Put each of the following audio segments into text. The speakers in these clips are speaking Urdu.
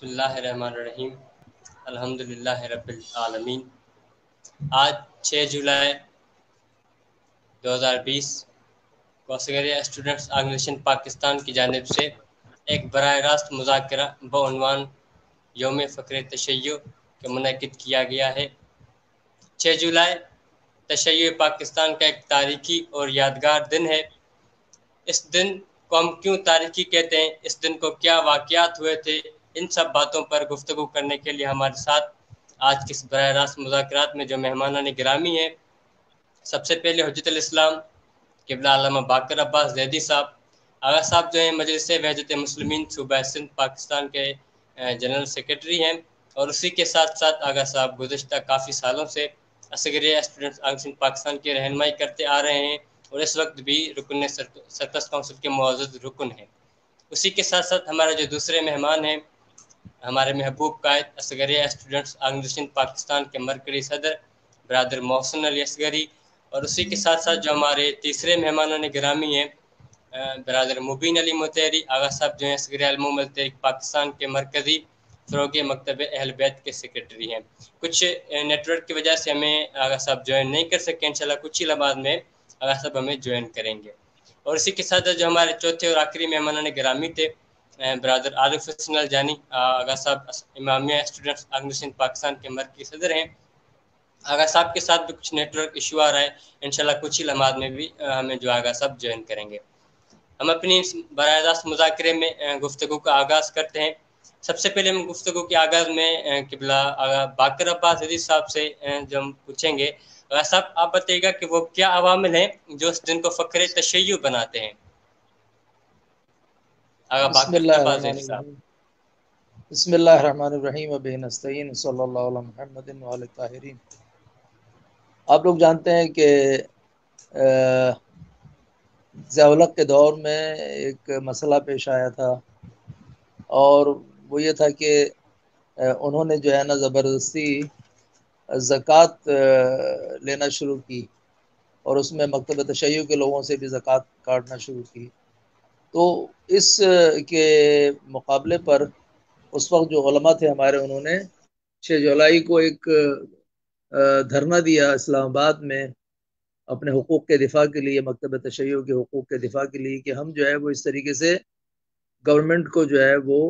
بسم اللہ الرحمن الرحیم الحمدللہ رب العالمین۔ آج 6 جولائی 2020 کو اصغری اسٹوڈنٹس آرگنائزیشن پاکستان کی جانب سے ایک براہ راست مذاکرہ بعنوان یوم فخر تشیع کا منعقد کیا گیا ہے۔ 6 جولائی تشیع پاکستان کا ایک تاریخی اور یادگار دن ہے۔ اس دن کو ہم کیوں تاریخی کہتے ہیں، اس دن کو کیا واقعات ہوئے تھے، ان سب باتوں پر گفتگو کرنے کے لیے ہمارے ساتھ آج کے اس براہ راست مذاکرات میں جو مہمانان گرامی ہیں، سب سے پہلے حجت الاسلام قبلہ علامہ باقر عباس زیدی صاحب۔ آغا صاحب جو ہیں مجلس وحدت مسلمین صوبہ سندھ پاکستان کے جنرل سیکرٹری ہیں، اور اسی کے ساتھ ساتھ آغا صاحب گزشتہ کافی سالوں سے اصغری اسٹوڈنٹس آرگنائزیشن پاکستان کی رہنمائی کرتے آ رہے ہیں، اور اس وقت بھی رکن سرپرست کونسل کے معزز رکن ہیں۔ اسی کے ساتھ ساتھ ہمارے جو دوسرے مہمان ہیں، ہمارے محبوب قائد اصغری اسٹوڈنٹس آرگنائزیشن پاکستان کے مرکزی صدر برادر محسن علی اصغری، اور اسی کے ساتھ ساتھ جو ہمارے تیسرے مہمانان گرامی ہیں برادر مبین علی متحری آغا صاحب، جو ہیں اصغری علماء تحریک پاکستان کے مرکزی فروغ مکتب اہل بیت کے سیکرٹری ہیں۔ کچھ نیٹ ورک کی وجہ سے ہمیں آغا صاحب جوائن نہیں کر سکے، انشاءاللہ کچھ ہی لمحات میں آغا صاحب ہمیں جوائن کریں گے۔ اور اسی کے ساتھ جو ہمارے چوتھے اور آخری مہمانان گرامی تھے برادر عارف حسن الجانی آغا صاحب امامیہ اسٹوڈنٹس آرگنائزیشن پاکستان کے مرکزی صدر ہیں۔ آغا صاحب کے ساتھ بھی کچھ نیٹ ورک ایشو آ رہا ہے، انشاءاللہ کچھ ہی لمحات میں بھی ہمیں جو آغا صاحب جوائن کریں گے۔ ہم اپنی براہ راست مذاکرے میں گفتگو کا آغاز کرتے ہیں۔ سب سے پہلے ہم گفتگو کے آغاز میں قبلہ باقر عباس زیدی صاحب سے جو ہم پوچھیں گے، آغا صاحب آپ بتائیے گا کہ وہ کیا عوامل ہیں جو اس دن کو فخر تشیع بناتے ہیں؟ آغا بسم باقر اللہ عباس الرحمن زیدی صاحب۔ الرحیم بسم اللہ الرحمن الرحیم وبہ نستعین صلی اللہ علیہ محمد وعلی الطاہرین۔ آپ لوگ جانتے ہیں کہ ضیاء الحق کے دور میں ایک مسئلہ پیش آیا تھا، اور وہ یہ تھا کہ انہوں نے جو ہے نا زبردستی زکوٰۃ لینا شروع کی، اور اس میں مکتب تشیع کے لوگوں سے بھی زکوٰۃ کاٹنا شروع کی۔ تو اس کے مقابلے پر اس وقت جو علماء تھے ہمارے، انہوں نے 6 جولائی کو ایک دھرنا دیا اسلام آباد میں اپنے حقوق کے دفاع کے لیے، مکتب تشیع کے حقوق کے دفاع کے لیے، کہ ہم جو ہے وہ اس طریقے سے گورنمنٹ کو جو ہے وہ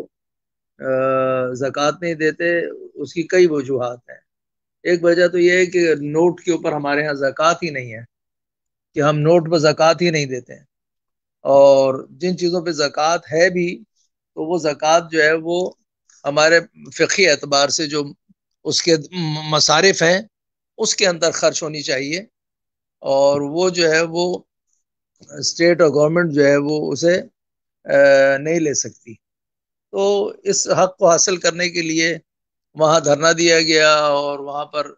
زکوٰۃ نہیں دیتے۔ اس کی کئی وجوہات ہیں۔ ایک وجہ تو یہ ہے کہ نوٹ کے اوپر ہمارے ہاں زکوٰۃ ہی نہیں ہے، کہ ہم نوٹ پر زکوٰۃ ہی نہیں دیتے ہیں، اور جن چیزوں پہ زکوٰۃ ہے بھی تو وہ زکوٰۃ جو ہے وہ ہمارے فقہی اعتبار سے جو اس کے مصارف ہیں اس کے اندر خرچ ہونی چاہیے، اور وہ جو ہے وہ اسٹیٹ اور گورنمنٹ جو ہے وہ اسے نہیں لے سکتی۔ تو اس حق کو حاصل کرنے کے لیے وہاں دھرنا دیا گیا، اور وہاں پر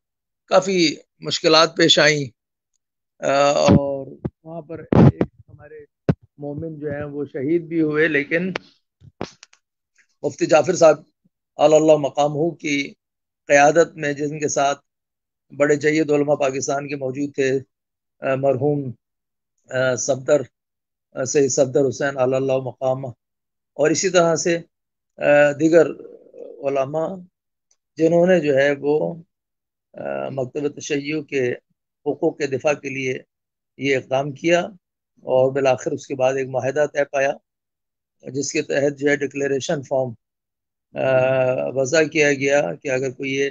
کافی مشکلات پیش آئیں، اور وہاں پر ایک ہمارے مومن جو ہیں وہ شہید بھی ہوئے، لیکن مفتی جعفر صاحب علی اللہ مقامہ کی قیادت میں، جن کے ساتھ بڑے جید علماء پاکستان کے موجود تھے، مرحوم صفدر سید صفدر حسین علی اللہ مقامہ، اور اسی طرح سے دیگر علماء، جنہوں نے جو ہے وہ مکتب تشیع کے حقوق کے دفاع کے لیے یہ اقدام کیا، اور بالآخر اس کے بعد ایک معاہدہ طے پایا، جس کے تحت جو ہے ڈکلیریشن فارم وضع کیا گیا کہ اگر کوئی یہ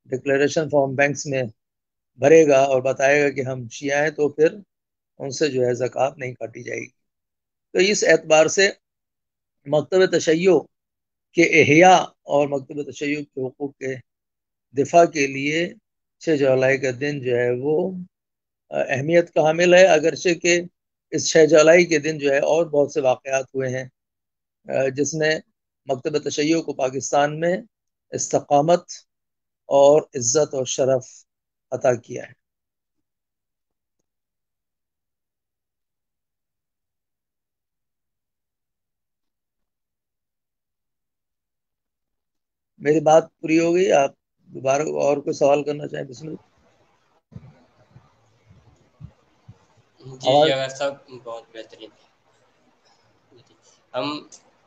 ڈکلیریشن فارم بینکس میں بھرے گا اور بتائے گا کہ ہم شیعہ ہیں، تو پھر ان سے جو ہے زکوٰۃ نہیں کاٹی جائے گی۔ تو اس اعتبار سے مکتب تشیع کے احیاء اور مکتب تشیع کے حقوق کے دفاع کے لیے 6 جولائی کا دن جو ہے وہ اہمیت کا حامل ہے، اگرچہ کہ اس 6 جولائی کے دن جو ہے اور بہت سے واقعات ہوئے ہیں جس نے مکتب تشیع کو پاکستان میں استقامت اور عزت اور شرف عطا کیا ہے۔ میری بات پوری ہو گئی؟ آپ دوبارہ اور کوئی سوال کرنا چاہیں؟ بسم اللہ۔ جی آواز آغا صاحب بہت بہترین۔ ہم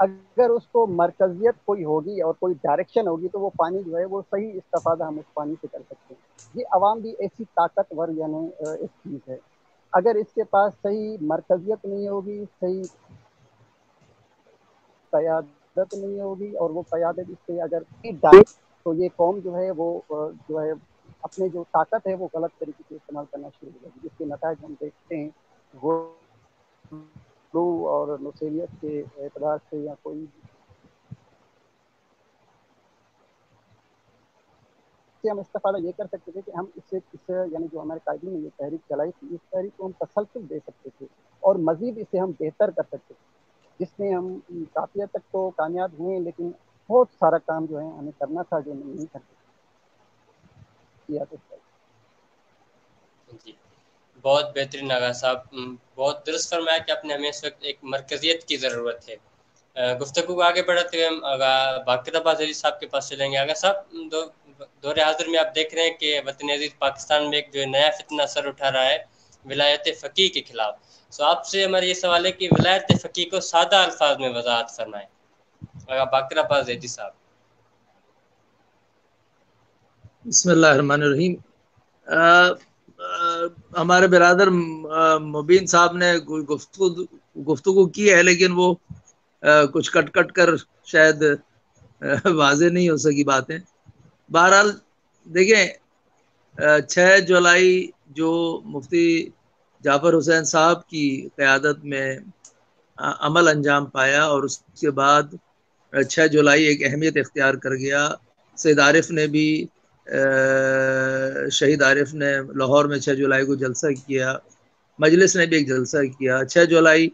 اگر اس کو مرکزیت کوئی ہوگی اور کوئی ڈائریکشن ہوگی تو وہ پانی جو ہے وہ صحیح استفادہ ہم اس پانی سے کر سکتے ہیں. یہ عوام بھی ایسی طاقتور یعنی ایک چیز ہے. اگر اس کے پاس صحیح مرکزیت نہیں ہوگی، صحیح قیادت نہیں ہوگی، اور وہ قیادت اس سے اگر تو یہ قوم جو ہے وہ جو ہے اپنے جو طاقت ہے وہ غلط طریقے سے استعمال کرنا شروع ہو جائے گی، جس کے نتائج ہم دیکھتے ہیں غلو اور نصیریت کے اعتبار سے یا کوئی سے ہم استفادہ یہ کر سکتے تھے کہ ہم اس سے یعنی جو ہمارے قائدین نے یہ تحریک چلائی تھی، اس تحریک کو ہم تسلسل دے سکتے تھے اور مزید اسے ہم بہتر کر سکتے تھے، جس میں ہم کافی حد تک تو کامیاب ہوئے، لیکن بہت سارا کام جو ہے ہمیں کرنا تھا جو نہیں کر کیا. جی بہت بہترین آغا صاحب، بہت درست فرمایا کہ آپ نے ہمیں اس وقت ایک مرکزیت کی ضرورت ہے. گفتگو کو آگے بڑھاتے ہوئے ہم آغا باقر عباس علی صاحب کے پاس چلیں گے. آغا صاحب، دور حاضر میں آپ دیکھ رہے ہیں کہ وطن عزیز پاکستان میں ایک جو نیا فتنہ سر اٹھا رہا ہے ولایت فقیہ کے خلاف. سو آپ سے ہمارا یہ سوال ہے کہ ولایت فقیہ کو سادہ الفاظ میں وضاحت فرمائیں. آغا باقر عباس علی صاحب. بسم اللہ الرحمن الرحیم. ہمارے برادر مبین صاحب نے گفتگو کی ہے، لیکن وہ کچھ کٹ کٹ کر شاید واضح نہیں ہو سکی باتیں. بہرحال دیکھیں، 6 جولائی جو مفتی جعفر حسین صاحب کی قیادت میں عمل انجام پایا اور اس کے بعد 6 جولائی ایک اہمیت اختیار کر گیا. سید عارف نے بھی شہید عارف نے لاہور میں 6 جولائی کو جلسہ کیا، مجلس نے بھی ایک جلسہ کیا. 6 جولائی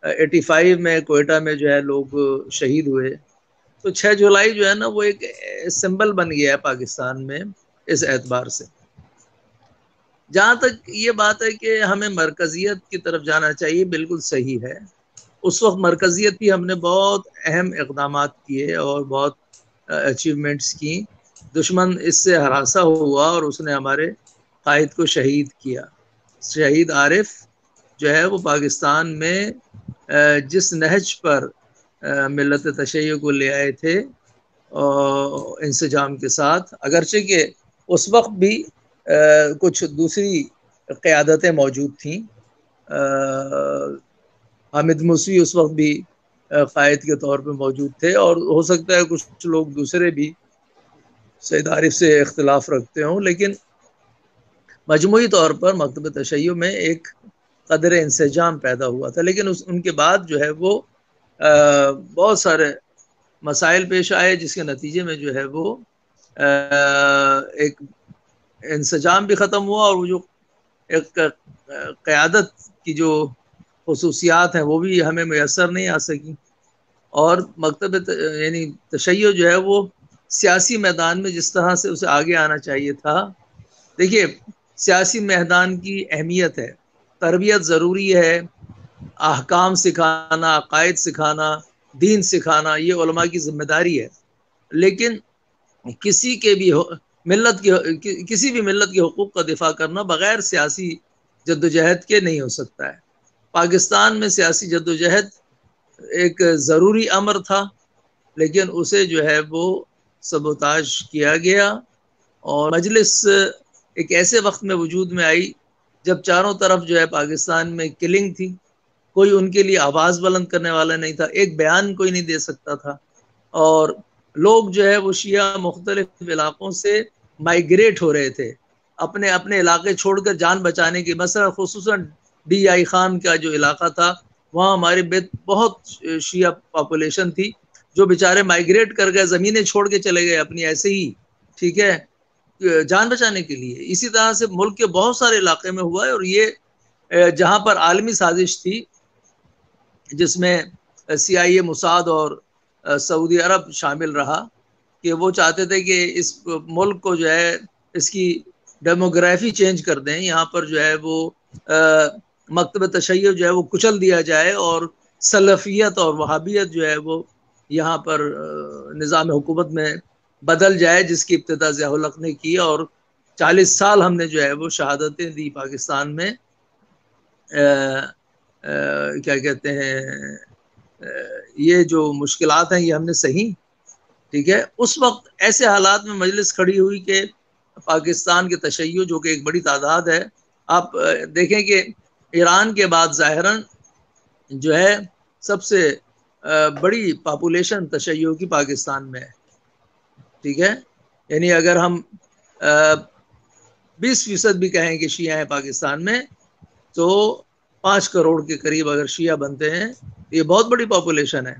85 میں کوئٹہ میں جو ہے لوگ شہید ہوئے. تو 6 جولائی جو ہے نا وہ ایک سمبل بن گیا ہے پاکستان میں اس اعتبار سے. جہاں تک یہ بات ہے کہ ہمیں مرکزیت کی طرف جانا چاہیے، بالکل صحیح ہے. اس وقت مرکزیت کی ہم نے بہت اہم اقدامات کیے اور بہت اچیومنٹس کی. دشمن اس سے ہراساں ہوا اور اس نے ہمارے قائد کو شہید کیا. شہید عارف جو ہے وہ پاکستان میں جس نہج پر ملت تشیع کو لے آئے تھے انسجام کے ساتھ، اگرچہ کہ اس وقت بھی کچھ دوسری قیادتیں موجود تھیں. حامد موسوی اس وقت بھی قائد کے طور پہ موجود تھے، اور ہو سکتا ہے کچھ لوگ دوسرے بھی سید عارف سے اختلاف رکھتے ہوں، لیکن مجموعی طور پر مکتب تشیع میں ایک قدر انسجام پیدا ہوا تھا. لیکن ان کے بعد جو ہے وہ بہت سارے مسائل پیش آئے، جس کے نتیجے میں جو ہے وہ ایک انسجام بھی ختم ہوا، اور وہ جو ایک قیادت کی جو خصوصیات ہیں وہ بھی ہمیں میسر نہیں آ سکی. اور مکتب یعنی تشیع جو ہے وہ سیاسی میدان میں جس طرح سے اسے آگے آنا چاہیے تھا، دیکھیے سیاسی میدان کی اہمیت ہے، تربیت ضروری ہے، احکام سکھانا، عقائد سکھانا، دین سکھانا، یہ علماء کی ذمہ داری ہے. لیکن کسی کے بھی کسی بھی ملت کے حقوق کا دفاع کرنا بغیر سیاسی جدوجہد کے نہیں ہو سکتا ہے. پاکستان میں سیاسی جدوجہد ایک ضروری امر تھا، لیکن اسے جو ہے وہ سبوتاژ کیا گیا، اور مجلس ایک ایسے وقت میں وجود میں آئی جب چاروں طرف جو ہے پاکستان میں کلنگ تھی. کوئی ان کے لیے آواز بلند کرنے والا نہیں تھا، ایک بیان کوئی نہیں دے سکتا تھا، اور لوگ جو ہے وہ شیعہ مختلف علاقوں سے مائیگریٹ ہو رہے تھے، اپنے اپنے علاقے چھوڑ کر جان بچانے کے. مثلا خصوصاً ڈی آئی خان کا جو علاقہ تھا، وہاں ہمارے بہت شیعہ پاپولیشن تھی جو بیچارے مائیگریٹ کر گئے، زمینیں چھوڑ کے چلے گئے اپنی ایسے ہی، ٹھیک ہے، جان بچانے کے لیے. اسی طرح سے ملک کے بہت سارے علاقے میں ہوا ہے، اور یہ جہاں پر عالمی سازش تھی جس میں CIA، موساد اور سعودی عرب شامل رہا، کہ وہ چاہتے تھے کہ اس ملک کو جو ہے اس کی ڈیموگرافی چینج کر دیں، یہاں پر جو ہے وہ مکتب تشیع جو ہے وہ کچل دیا جائے، اور سلفیت اور وہابیت جو ہے وہ یہاں پر نظام حکومت میں بدل جائے، جس کی ابتدا ضیاء الحق نے کی. اور 40 سال ہم نے جو ہے وہ شہادتیں دی پاکستان میں، کیا کہتے ہیں، یہ جو مشکلات ہیں یہ ہم نے سہی. ٹھیک ہے. اس وقت ایسے حالات میں مجلس کھڑی ہوئی کہ پاکستان کے تشیع جو کہ ایک بڑی تعداد ہے, آپ دیکھیں کہ ایران کے بعد ظاہراً جو ہے سب سے بڑی پاپولیشن تشیع کی پاکستان میں ہے. ٹھیک ہے. یعنی اگر ہم 20% بھی کہیں کہ شیعہ ہیں پاکستان میں تو 5 کروڑ کے قریب اگر شیعہ بنتے ہیں یہ بہت بڑی پاپولیشن ہے.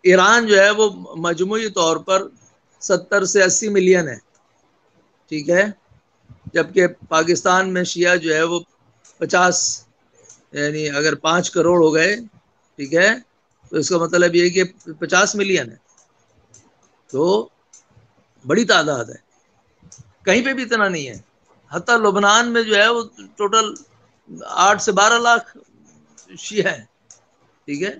ایران جو ہے وہ مجموعی طور پر 70 سے 80 ملین ہے. ٹھیک ہے. جبکہ پاکستان میں شیعہ جو ہے وہ 50, یعنی اگر 5 کروڑ ہو گئے, ٹھیک ہے, تو اس کا مطلب یہ کہ 50 ملین ہے. تو بڑی تعداد ہے. کہیں پہ بھی اتنا نہیں ہے. حتیٰ لبنان میں جو ہے وہ ٹوٹل 8 سے 12 لاکھ شیعہ ہیں. ٹھیک ہے.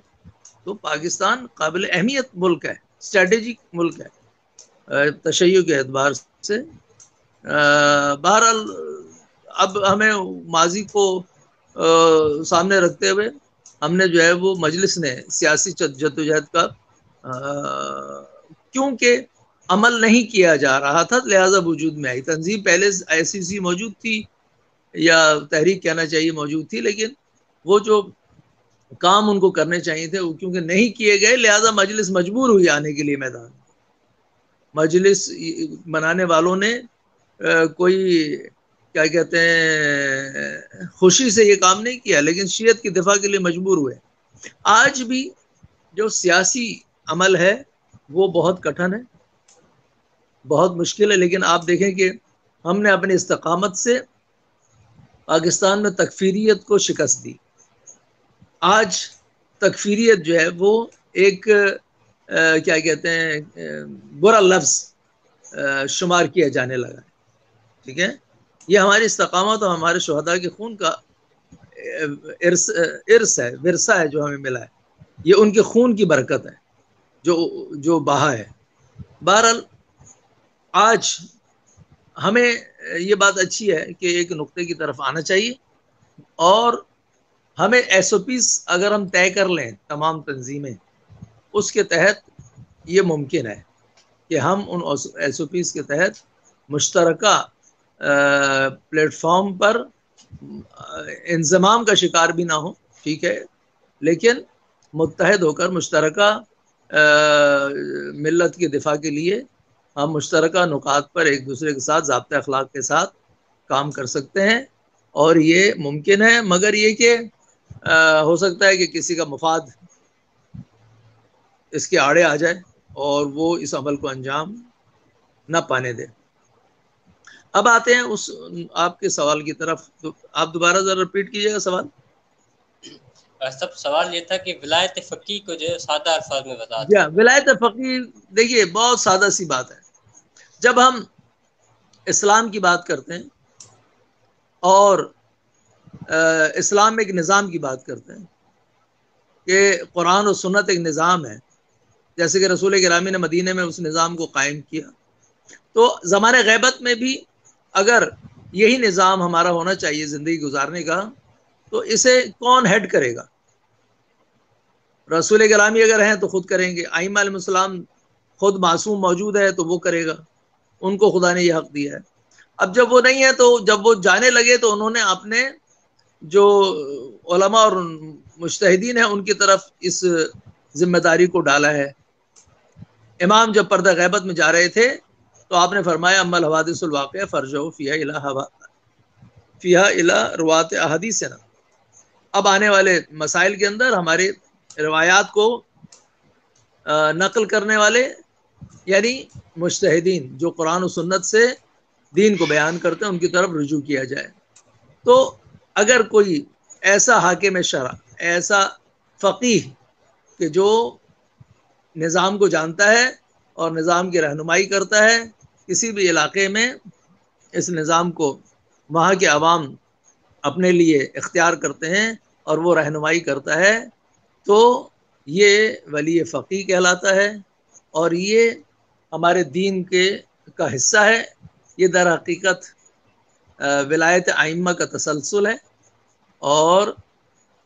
تو پاکستان قابل اہمیت ملک ہے, اسٹریٹجک ملک ہے تشیع کے اعتبار سے. بہرحال اب ہمیں ماضی کو سامنے رکھتے ہوئے ہم نے جو ہے وہ مجلس نے سیاسی جدوجہد کا کیونکہ عمل نہیں کیا جا رہا تھا لہذا وجود میں آئی. تنظیم پہلے ایسی سی موجود تھی یا تحریک کہنا چاہیے موجود تھی, لیکن وہ جو کام ان کو کرنے چاہیے تھے وہ کیونکہ نہیں کیے گئے لہذا مجلس مجبور ہوئی آنے کے لیے میدان. مجلس بنانے والوں نے کوئی کیا کہتے ہیں خوشی سے یہ کام نہیں کیا, لیکن شیعت کی دفاع کے لیے مجبور ہوئے. آج بھی جو سیاسی عمل ہے وہ بہت کٹھن ہے, بہت مشکل ہے, لیکن آپ دیکھیں کہ ہم نے اپنی استقامت سے پاکستان میں تکفیریت کو شکست دی. آج تکفیریت جو ہے وہ ایک کیا کہتے ہیں برا لفظ شمار کیا جانے لگا ہے. ٹھیک ہے. یہ ہماری استقامت اور ہمارے شہداء کے خون کا ارث ہے, ورثہ ہے جو ہمیں ملا ہے. یہ ان کے خون کی برکت ہے جو بہا ہے. بہرحال آج ہمیں یہ بات اچھی ہے کہ ایک نقطے کی طرف آنا چاہیے, اور ہمیں ایس او پیز اگر ہم طے کر لیں تمام تنظیمیں, اس کے تحت یہ ممکن ہے کہ ہم ان ایس او پیز کے تحت مشترکہ پلیٹ فارم پر انضمام کا شکار بھی نہ ہو. ٹھیک ہے. لیکن متحد ہو کر مشترکہ ملت کے دفاع کے لیے ہم مشترکہ نکات پر ایک دوسرے کے ساتھ ضابطۂ اخلاق کے ساتھ کام کر سکتے ہیں, اور یہ ممکن ہے. مگر یہ کہ ہو سکتا ہے کہ کسی کا مفاد اس کے آڑے آ جائے اور وہ اس عمل کو انجام نہ پانے دے. اب آتے ہیں اس آپ کے سوال کی طرف. تو آپ دوبارہ ذرا رپیٹ کیجیے گا سوال. سب سوال یہ تھا کہ ولایت فقیہ کو جو سادہ الفاظ میں بتا دیں. ولایت فقیہ دیکھیے بہت سادہ سی بات ہے. جب ہم اسلام کی بات کرتے ہیں اور اسلام میں ایک نظام کی بات کرتے ہیں کہ قرآن و سنت ایک نظام ہے, جیسے کہ رسول گرامی نے مدینے میں اس نظام کو قائم کیا, تو زمانہ غیبت میں بھی اگر یہی نظام ہمارا ہونا چاہیے زندگی گزارنے کا, تو اسے کون ہیڈ کرے گا؟ رسول گرامی اگر ہیں تو خود کریں گے, ائمہ علیہ السلام خود معصوم موجود ہے تو وہ کرے گا, ان کو خدا نے یہ حق دیا ہے. اب جب وہ نہیں ہے تو جب وہ جانے لگے تو انہوں نے اپنے جو علماء اور مجتہدین ہیں ان کی طرف اس ذمہ داری کو ڈالا ہے. امام جب پردہ غیبت میں جا رہے تھے تو آپ نے فرمایا اما الحوادث الواقعہ فرجعوا فیہا الی روات احادیثنا. اب آنے والے مسائل کے اندر ہمارے روایات کو نقل کرنے والے یعنی مجتہدین جو قرآن و سنت سے دین کو بیان کرتے ہیں ان کی طرف رجوع کیا جائے. تو اگر کوئی ایسا حاکم شرع, ایسا فقیہ کہ جو نظام کو جانتا ہے اور نظام کی رہنمائی کرتا ہے کسی بھی علاقے میں, اس نظام کو وہاں کے عوام اپنے لیے اختیار کرتے ہیں اور وہ رہنمائی کرتا ہے, تو یہ ولی فقیہ کہلاتا ہے, اور یہ ہمارے دین کا حصہ ہے. یہ در حقیقت ولایت ائمہ کا تسلسل ہے, اور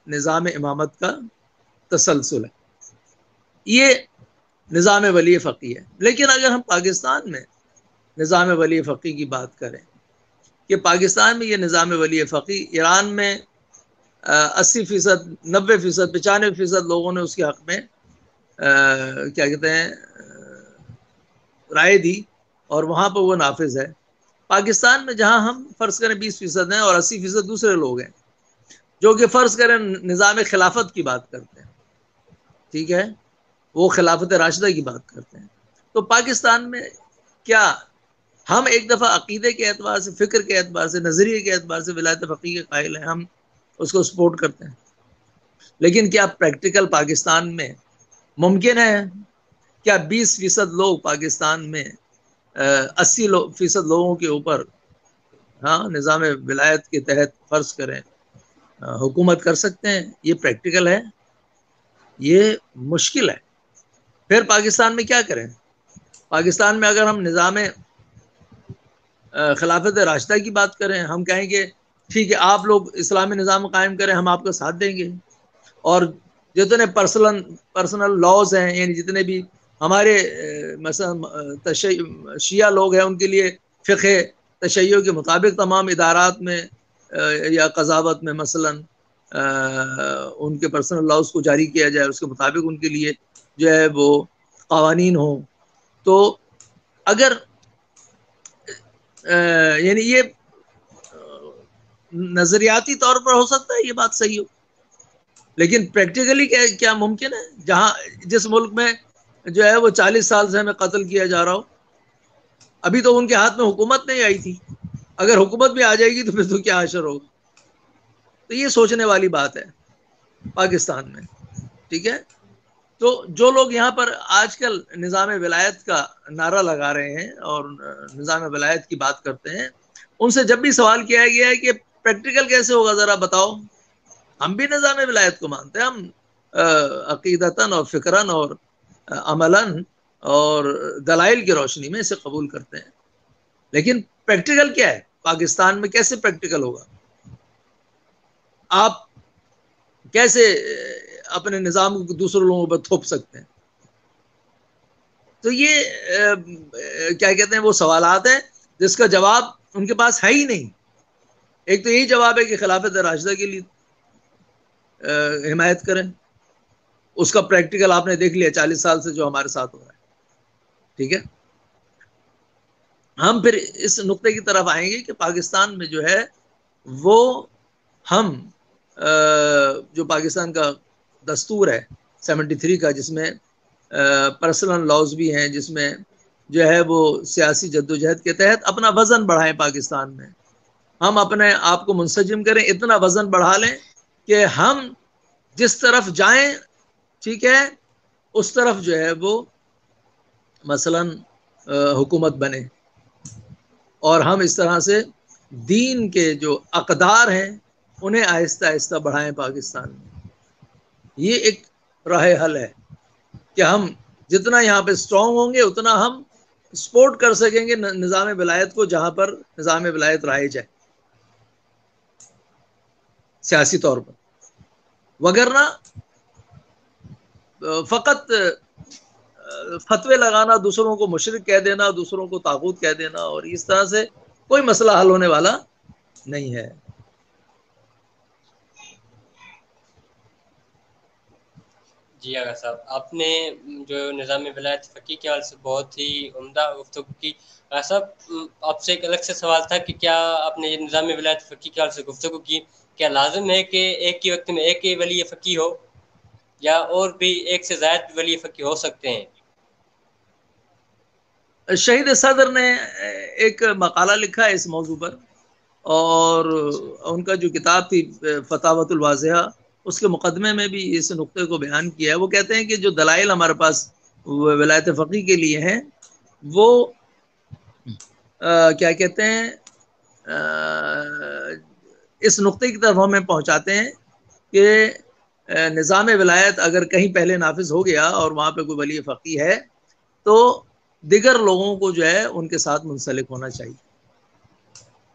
نظام امامت کا تسلسل ہے، یہ نظام ولی فقی ہے۔ لیکن اگر ہم پاکستان میں نظام ولی فقی کی بات کریں کہ پاکستان میں یہ نظام ولی فقی، ایران میں 80%، 90%، 95% لوگوں نے اس کے حق میں کیا کہتے ہیں رائے دی، اور وہاں پہ وہ نافذ ہے۔ پاکستان میں جہاں ہم فرض کریں 20% ہیں اور 80% دوسرے لوگ ہیں جو کہ فرض کریں نظام خلافت کی بات کرتے ہیں، ٹھیک ہے، وہ خلافت راشدہ کی بات کرتے ہیں، تو پاکستان میں کیا ہم ایک دفعہ عقیدے کے اعتبار سے، فکر کے اعتبار سے، نظریے کے اعتبار سے ولایت فقیہ کے قائل ہیں، ہم اس کو سپورٹ کرتے ہیں، لیکن کیا پریکٹیکل پاکستان میں ممکن ہے؟ کیا 20% لوگ پاکستان میں 80% لوگوں کے اوپر نظام ولایت کے تحت فرض کریں حکومت کر سکتے ہیں؟ یہ پریکٹیکل ہے؟ یہ مشکل ہے۔ پھر پاکستان میں کیا کریں؟ پاکستان میں اگر ہم نظام خلافت راشدہ کی بات کریں، ہم کہیں گے ٹھیک ہے آپ لوگ اسلامی نظام قائم کریں، ہم آپ کا ساتھ دیں گے، اور جتنے پرسنل لاز ہیں، یعنی جتنے بھی ہمارے مثلا شیعہ لوگ ہیں ان کے لیے فقہ تشیع کے مطابق تمام ادارات میں یا قضاوت میں مثلا ان کے پرسنل لاز کو جاری کیا جائے، اس کے مطابق ان کے لیے جو ہے وہ قوانین ہوں۔ تو اگر یعنی یہ نظریاتی طور پر ہو سکتا ہے یہ بات صحیح ہو، لیکن پریکٹیکلی کیا ممکن ہے؟ جس ملک میں جو ہے وہ 40 سال سے ہمیں قتل کیا جا رہا ہو، ابھی تو ان کے ہاتھ میں حکومت نہیں آئی تھی، اگر حکومت بھی آ جائے گی تو پھر تو کیا حشر ہوگا؟ تو یہ سوچنے والی بات ہے پاکستان میں، ٹھیک ہے۔ تو جو لوگ یہاں پر آج کل نظام ولایت کا نعرہ لگا رہے ہیں اور نظام ولایت کی بات کرتے ہیں، ان سے جب بھی سوال کیا گیا ہے کہ پریکٹیکل کیسے ہوگا ذرا بتاؤ، ہم بھی نظام ولایت کو مانتے ہیں، ہم عقیدتاً اور فکراً اور عملاً اور دلائل کی روشنی میں اسے قبول کرتے ہیں، لیکن پریکٹیکل کیا ہے؟ پاکستان میں کیسے پریکٹیکل ہوگا؟ آپ کیسے اپنے نظام کو دوسرے لوگوں پر تھوپ سکتے ہیں؟ تو یہ کیا کہتے ہیں وہ سوالات ہیں جس کا جواب ان کے پاس ہے ہی نہیں۔ ایک تو یہی جواب ہے کہ خلافت راشدہ کے لیے حمایت کریں، اس کا پریکٹیکل آپ نے دیکھ لیا 40 سال سے جو ہمارے ساتھ ہو رہا ہے، ٹھیک ہے۔ ہم پھر اس نقطے کی طرف آئیں گے کہ پاکستان میں جو ہے وہ ہم جو پاکستان کا دستور ہے 73 کا، جس میں پرسنل لاز بھی ہیں، جس میں جو ہے وہ سیاسی جدوجہد کے تحت اپنا وزن بڑھائیں، پاکستان میں ہم اپنے آپ کو منسجم کریں، اتنا وزن بڑھا لیں کہ ہم جس طرف جائیں، ٹھیک ہے، اس طرف جو ہے وہ مثلا حکومت بنے، اور ہم اس طرح سے دین کے جو اقدار ہیں انہیں آہستہ آہستہ بڑھائیں پاکستان میں۔ یہ ایک راہ حل ہے کہ ہم جتنا یہاں پہ اسٹرانگ ہوں گے اتنا ہم سپورٹ کر سکیں گے نظام ولایت کو، جہاں پر نظام ولایت رائج ہے سیاسی طور پر، وگرنہ فقط فتوے لگانا، دوسروں کو مشرک کہہ دینا، دوسروں کو طاغوت کہہ دینا، اور اس طرح سے کوئی مسئلہ حل ہونے والا نہیں ہے۔ جی آغا صاحب، آپ نے جو نظام ولایت فقی کے حوالے سے بہت ہی عمدہ گفتگو کی۔ آغا صاحب، آپ سے ایک الگ سے سوال تھا کہ کیا آپ نے نظام ولایت فقی کے حوالے سے گفتگو کی، کیا لازم ہے کہ ایک ہی وقت میں ایک ہی ولی فقی ہو یا اور بھی ایک سے زائد ولی فقی ہو سکتے ہیں؟ شہید صدر نے ایک مقالہ لکھا ہے اس موضوع پر، اور ان کا جو کتاب تھی فتاوت الواضحہ، اس کے مقدمے میں بھی اس نقطے کو بیان کیا ہے۔ وہ کہتے ہیں کہ جو دلائل ہمارے پاس ولایت فقی کے لیے ہیں وہ کیا کہتے ہیں اس نقطے کی طرف ہمیں پہنچاتے ہیں کہ نظام ولایت اگر کہیں پہلے نافذ ہو گیا اور وہاں پہ کوئی ولی فقی ہے تو دیگر لوگوں کو جو ہے ان کے ساتھ منسلک ہونا چاہیے،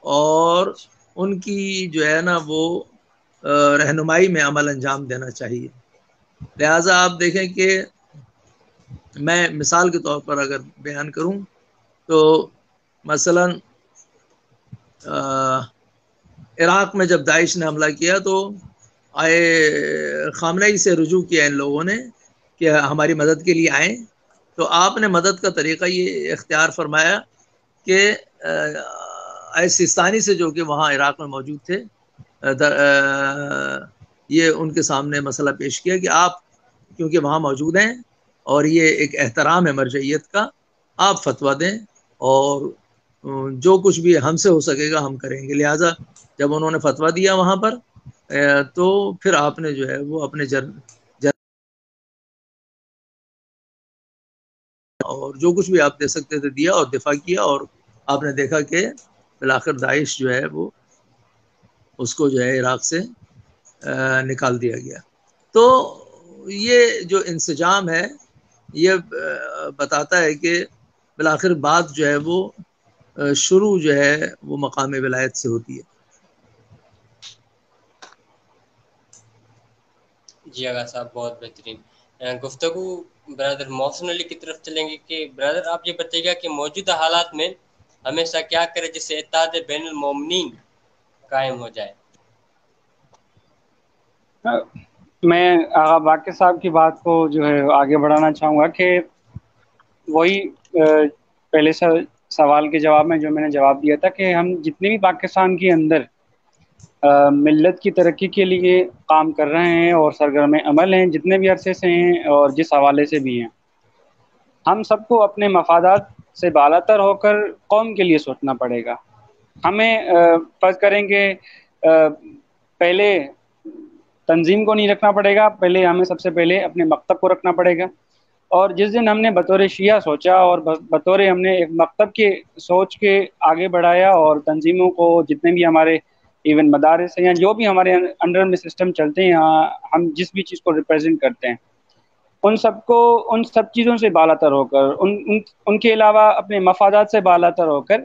اور ان کی جو ہے نا وہ رہنمائی میں عمل انجام دینا چاہیے. لہٰذا آپ دیکھیں کہ میں مثال کے طور پر اگر بیان کروں تو مثلا عراق میں جب داعش نے حملہ کیا تو خامنئی سے رجوع کیا ان لوگوں نے کہ ہماری مدد کے لیے آئیں. تو آپ نے مدد کا طریقہ یہ اختیار فرمایا کہ سیستانی سے جو کہ وہاں عراق میں موجود تھے یہ ان کے سامنے مسئلہ پیش کیا کہ آپ کیونکہ وہاں موجود ہیں اور یہ ایک احترام ہے مرجعیت کا، آپ فتویٰ دیں اور جو کچھ بھی ہم سے ہو سکے گا ہم کریں گے. لہٰذا جب انہوں نے فتویٰ دیا وہاں پر تو پھر آپ نے جو ہے وہ اپنے اور جو کچھ بھی آپ دے سکتے تھے دیا اور دفاع کیا، اور آپ نے دیکھا کہ بالآخر داعش جو ہے وہ اس کو جو ہے عراق سے نکال دیا گیا. تو یہ جو انسجام ہے یہ بتاتا ہے کہ بالآخر بات جو ہے وہ شروع جو ہے وہ مقام ولایت سے ہوتی ہے. جی آغا صاحب بہت بہترین گفتگو. برادر محسن علی کی طرف چلیں گے کہ برادر آپ یہ بتائیے گا کہ موجودہ حالات میں ہمیشہ کیا کرے جس سے اتحاد بین المومنین قائم ہو جائے. میں آغا باقر صاحب کی بات کو جو ہے آگے بڑھانا چاہوں گا کہ وہی پہلے سوال کے جواب میں جو میں نے جواب دیا تھا کہ ہم جتنے بھی پاکستان کے اندر ملت کی ترقی کے لیے کام کر رہے ہیں اور سرگرم عمل ہیں جتنے بھی عرصے سے ہیں اور جس حوالے سے بھی ہیں، ہم سب کو اپنے مفادات سے بالاتر ہو کر قوم کے لیے سوچنا پڑے گا. ہمیں فرض کریں کہ پہلے تنظیم کو نہیں رکھنا پڑے گا، پہلے ہمیں سب سے پہلے اپنے مکتب کو رکھنا پڑے گا. اور جس دن ہم نے بطور شیعہ سوچا اور بطور ہم نے ایک مکتب کے سوچ کے آگے بڑھایا اور تنظیموں کو جتنے بھی ہمارے ایون مدارس ہیں یا جو بھی ہمارے انڈر میں سسٹم چلتے ہیں، ہم جس بھی چیز کو ریپرزینٹ کرتے ہیں، ان سب چیزوں سے بالاتر ہو کر ان کے علاوہ اپنے مفادات سے بالاتر ہو کر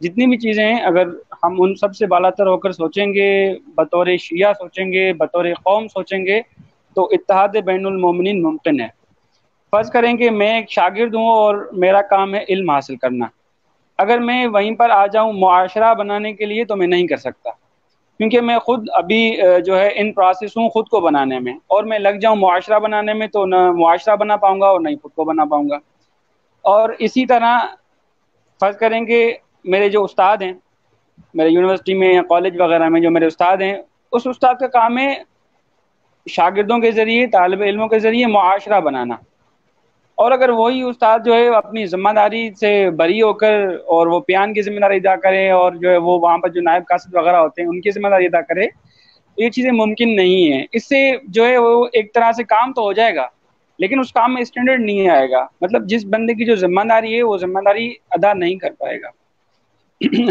جتنی بھی چیزیں ہیں اگر ہم ان سب سے بالاتر ہو کر سوچیں گے، بطور شیعہ سوچیں گے، بطور قوم سوچیں گے، تو اتحاد بین المومنین ممکن ہے. فرض کریں کہ میں ایک شاگرد ہوں اور میرا کام ہے علم حاصل کرنا. اگر میں وہیں پر آ جاؤں معاشرہ بنانے کے لیے تو میں نہیں کر سکتا، کیونکہ میں خود ابھی جو ہے ان پروسیس ہوں خود کو بنانے میں، اور میں لگ جاؤں معاشرہ بنانے میں تو نہ معاشرہ بنا پاؤں گا اور نہ ہی خود کو بنا پاؤں گا. اور اسی طرح فرض کریں کہ میرے جو استاد ہیں میرے یونیورسٹی میں یا کالج وغیرہ میں جو میرے استاد ہیں، اس استاد کا کام ہے شاگردوں کے ذریعے، طالب علموں کے ذریعے معاشرہ بنانا. اور اگر وہی استاد جو ہے اپنی ذمہ داری سے بری ہو کر اور وہ پیان کی ذمہ داری ادا کرے اور جو ہے وہ وہاں پر جو نائب قاصد وغیرہ ہوتے ہیں ان کی ذمہ داری ادا کرے، یہ چیزیں ممکن نہیں ہیں. اس سے جو ہے وہ ایک طرح سے کام تو ہو جائے گا لیکن اس کام میں اسٹینڈرڈ نہیں آئے گا. مطلب جس بندے کی جو ذمہ داری ہے وہ ذمہ داری ادا نہیں کر پائے گا.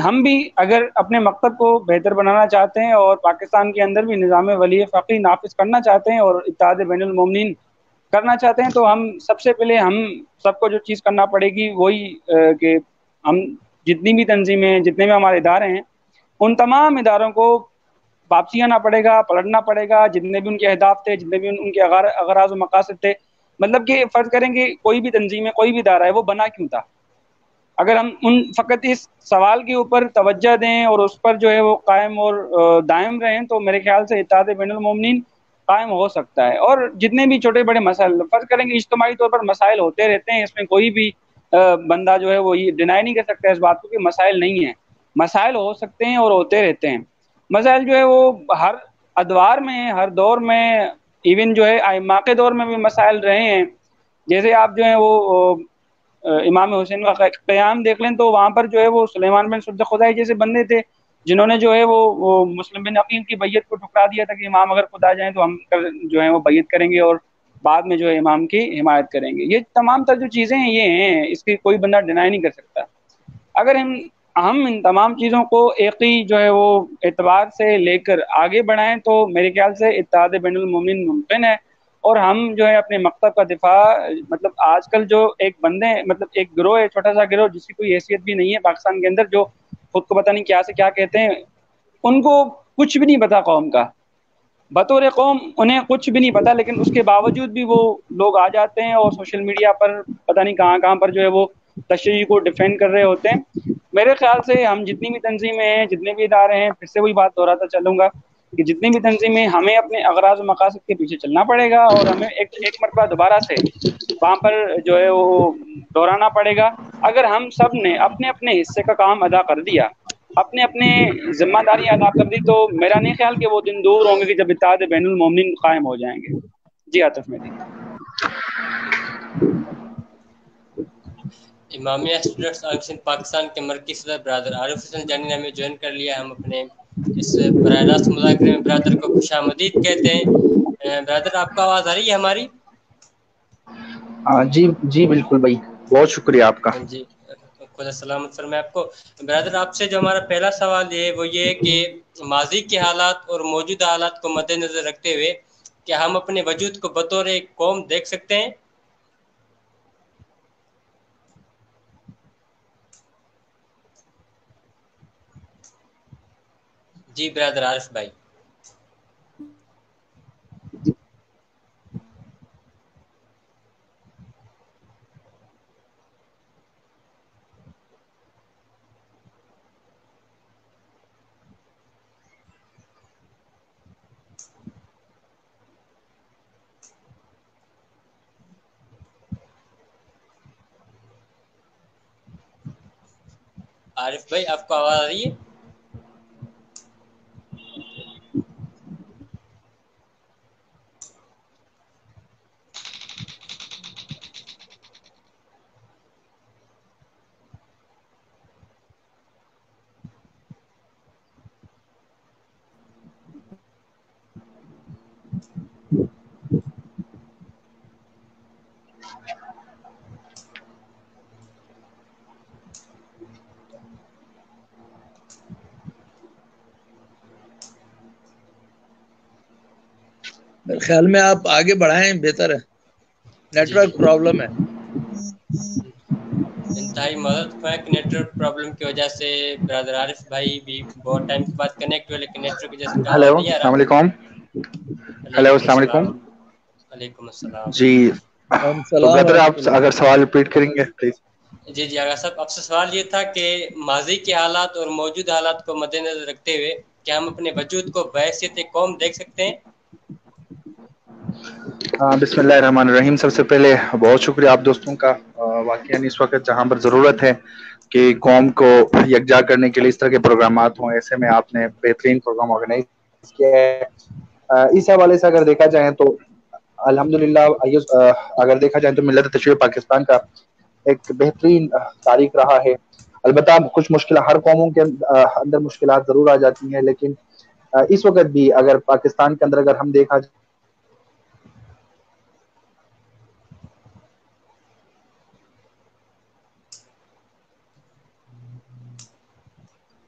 ہم بھی اگر اپنے مکتب کو بہتر بنانا چاہتے ہیں اور پاکستان کے اندر بھی نظام ولی فقیہ نافذ کرنا چاہتے ہیں اور اتحاد بین المومنین کرنا چاہتے ہیں، تو ہم سب سے پہلے ہم سب کو جو چیز کرنا پڑے گی وہی کہ ہم جتنی بھی تنظیمیں ہیں، جتنے بھی ہمارے ادارے ہیں، ان تمام اداروں کو واپسی آنا پڑے گا، پلٹنا پڑے گا. جتنے بھی ان کے اہداف تھے، جتنے بھی ان کے اغراض و مقاصد تھے، مطلب کہ فرض کریں کہ کوئی بھی تنظیم ہے، کوئی بھی ادارہ ہے، وہ بنا کیوں تھا؟ اگر ہم فقط اس سوال کے اوپر توجہ دیں اور اس پر جو ہے وہ قائم اور دائم رہیں تو میرے خیال سے اتحاد بین المومنین قائم ہو سکتا ہے. اور جتنے بھی چھوٹے بڑے مسائل فرض کریں کہ اجتماعی طور پر مسائل ہوتے رہتے ہیں، اس میں کوئی بھی بندہ جو ہے وہ یہ ڈینائی نہیں کر سکتا اس بات کو کہ مسائل نہیں ہیں. مسائل ہو سکتے ہیں اور ہوتے رہتے ہیں. مسائل جو ہے وہ ہر ادوار میں، ہر دور میں، ایون جو ہے ائمہ کے دور میں بھی مسائل رہے ہیں. جیسے آپ جو ہے وہ امام حسین کا قیام دیکھ لیں تو وہاں پر جو ہے وہ سلیمان بن سد خدائی جیسے بندے تھے جنہوں نے جو ہے وہ مسلم بن عقیل کی بیعت کو ٹھکرا دیا تھا کہ امام اگر خود آ جائیں تو ہم جو ہے وہ بیعت کریں گے اور بعد میں جو ہے امام کی حمایت کریں گے. یہ تمام تر جو چیزیں ہیں یہ ہیں، اس کی کوئی بندہ ڈینائی نہیں کر سکتا. اگر ہم ان تمام چیزوں کو ایک ہی جو ہے وہ اعتبار سے لے کر آگے بڑھائیں تو میرے خیال سے اتحاد بین المومنین ممکن ہے. اور ہم جو ہے اپنے مکتب کا دفاع، مطلب آج کل جو ایک بندے مطلب ایک گروہ ہے، چھوٹا سا گروہ جس کی کوئی حیثیت بھی نہیں ہے پاکستان کے اندر، جو خود کو پتہ نہیں کیا سے کیا کہتے ہیں، ان کو کچھ بھی نہیں پتا قوم کا. بطور قوم انہیں کچھ بھی نہیں پتا، لیکن اس کے باوجود بھی وہ لوگ آ جاتے ہیں اور سوشل میڈیا پر پتہ نہیں کہاں کہاں پر جو ہے وہ تشیع کو ڈیفینڈ کر رہے ہوتے ہیں۔ میرے خیال سے ہم جتنی بھی تنظیمیں ہیں، جتنے بھی ادارے ہیں، پھر سے وہی بات دہراتا چلوں گا کہ جتنی بھی تنظیمیں، ہمیں اپنے اغراض و مقاصد کے پیچھے چلنا پڑے گا، اور ہمیں ایک مرتبہ دوبارہ سے وہاں پر جو ہے وہ دہرانا پڑے گا۔ اگر ہم سب نے اپنے اپنے حصے کا کام ادا کر دیا، اپنے اپنے ذمہ داری ادا کر دی، تو میرا نہیں خیال کہ وہ دن دور ہوں گے کہ جب اتحاد بین المومنین قائم ہو جائیں گے۔ جی عاطف مہدی۔ امامیہ اسٹوڈنٹس آرگنائزیشن پاکستان کے مرکزی صدر برادر عارف حسین جانی نے ہمیں جوائن کر لیا۔ ہم اپنے اس براہ راست مذاکرے میں برادر کو خوش آمدید کہتے ہیں۔ برادر آپ کو آواز آ رہی ہے ہماری؟ جی جی بالکل بھائی، بہت شکریہ آپ کا۔ جی خدا سلامت فرمائے آپ کو۔ برادر آپ سے جو ہمارا پہلا سوال ہے وہ یہ ہے کہ ماضی کے حالات اور موجودہ حالات کو مد نظر رکھتے ہوئے کیا ہم اپنے وجود کو بطور ایک قوم دیکھ سکتے ہیں؟ جی برادر عارف بھائی۔ عارف بھائی آپ کو آواز آ رہی ہے؟ میرے خیال میں آپ آگے بڑھائیں، بہتر ہے، نیٹ ورک پرابلم ہے۔ انتہائی معذرت خواہ کہ نیٹ ورک پرابلم کی وجہ سے برادر عارف بھائی بھی بہت ٹائم کے بعد کنیکٹ ہوئے، لیکن نیٹ ورک کی وجہ سے ہیلو، آواز نہیں آ رہا۔ السلام علیکم۔ ہیلو، علیکم السلام علیکم۔ السلام۔ علیکم السلام۔ جی تو السلام برادر آپ ورحمۃ اللہ۔ اگر سوال ریپیٹ کریں گے پلیز۔ جی آغا صاحب، آپ سے سوال یہ تھا کہ ماضی کے حالات اور موجودہ حالات کو مد نظر رکھتے ہوئے کیا ہم اپنے وجود کو بحیثیت قوم دیکھ سکتے ہیں؟ بسم اللہ الرحمن الرحیم۔ سب سے پہلے بہت شکریہ آپ دوستوں کا۔ واقعاً اس وقت جہاں پر ضرورت ہے کہ قوم کو یکجا کرنے کے لیے اس طرح کے پروگرامات ہوں، ایسے میں آپ نے بہترین پروگرام آرگنائز کیا ہے۔ اس حوالے سے اگر دیکھا جائے تو الحمدللہ اگر دیکھا جائے تو ملت تشیع پاکستان کا ایک بہترین تاریخ رہا ہے۔ البتہ کچھ مشکلات ہر قوموں کے اندر مشکلات ضرور آ جاتی ہیں، لیکن اس وقت بھی اگر پاکستان کے اندر اگر ہم دیکھا جائے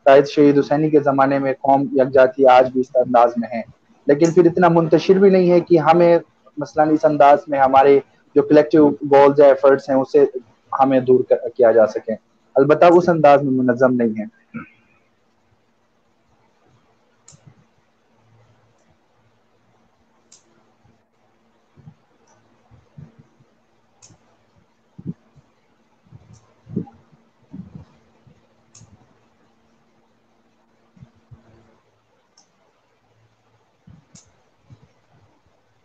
قائد شہید حسینی کے زمانے میں قوم یکجا تھی، آج بھی اس انداز میں ہے، لیکن پھر اتنا منتشر بھی نہیں ہے کہ ہمیں مثلاً اس انداز میں ہمارے جو کلیکٹیو گولز یا ایفرٹس ہیں اسے ہمیں دور کیا جا سکے۔ البتہ اس انداز میں منظم نہیں ہے۔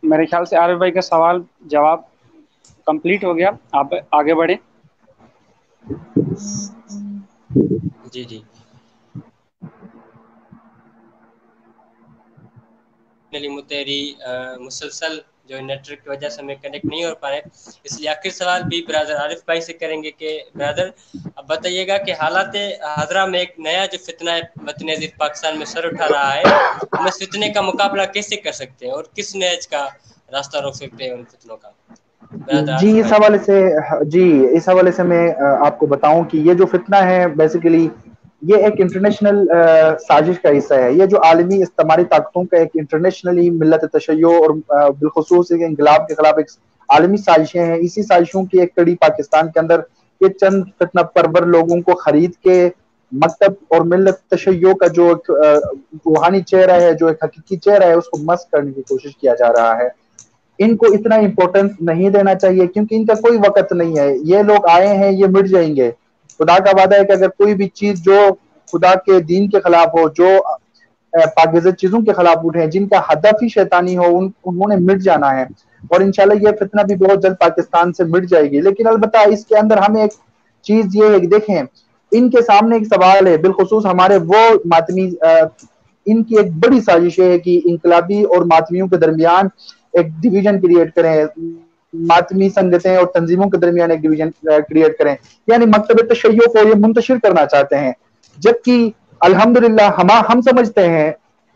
میرے خیال سے عارف بھائی کا سوال جواب کمپلیٹ ہو گیا، آپ آگے بڑھیں۔ جی جی متحری مسلسل جو نیٹ ورک کی وجہ سے ہمیں کنیکٹ نہیں ہو پا رہے، اس لیے آخر سوال بھی برادر عارف بھائی سے کریں گے کہ برادر اب بتائیے گا کہ حالات حاضرہ میں ایک نیا جو فتنہ وطن عزیز پاکستان میں سر اٹھا رہا ہے، ہم اس فتنے کا مقابلہ کیسے کر سکتے ہیں اور کس نہج کا راستہ روک سکتے ہیں ان فتنوں کا؟ برادر جی عارف بھائی۔ اس حوالے سے میں آپ کو بتاؤں کہ یہ جو فتنہ ہے بیسیکلی یہ ایک انٹرنیشنل سازش کا حصہ ہے۔ یہ جو عالمی استعماری طاقتوں کا ایک انٹرنیشنلی ملت تشیع اور بالخصوص انقلاب کے خلاف ایک عالمی سازشیں ہیں۔ اسی سازشوں کی ایک کڑی پاکستان کے اندر یہ چند فتنہ پرور لوگوں کو خرید کے مکتب اور ملت تشیع کا جو ایک روحانی چہرہ ہے، جو ایک حقیقی چہرہ ہے، اس کو مسخ کرنے کی کوشش کیا جا رہا ہے۔ ان کو اتنا امپورٹنس نہیں دینا چاہیے، کیونکہ ان کا کوئی وقت نہیں ہے، یہ لوگ آئے ہیں، یہ مٹ جائیں گے۔ خدا کا وعدہ ہے کہ اگر کوئی بھی چیز جو خدا کے دین کے خلاف ہو، جو پاکیزہ چیزوں کے خلاف اٹھے، جن کا ہدف ہی شیطانی ہو، انہوں نے مٹ جانا ہے، اور انشاءاللہ یہ فتنہ بھی بہت جلد پاکستان سے مٹ جائے گی۔ لیکن البتہ اس کے اندر ہمیں ایک چیز یہ ہے کہ دیکھیں، ان کے سامنے ایک سوال ہے، بالخصوص ہمارے وہ ماتمی، ان کی ایک بڑی سازش ہے کہ انقلابی اور ماتمیوں کے درمیان ایک ڈویژن کریٹ کریں، ماتمی سنگتیں اور تنظیموں کے درمیان ایک ڈویژن کریٹ کریں، یعنی مکتب تشیع کو یہ منتشر کرنا چاہتے ہیں۔ جبکہ الحمدللہ ہم سمجھتے ہیں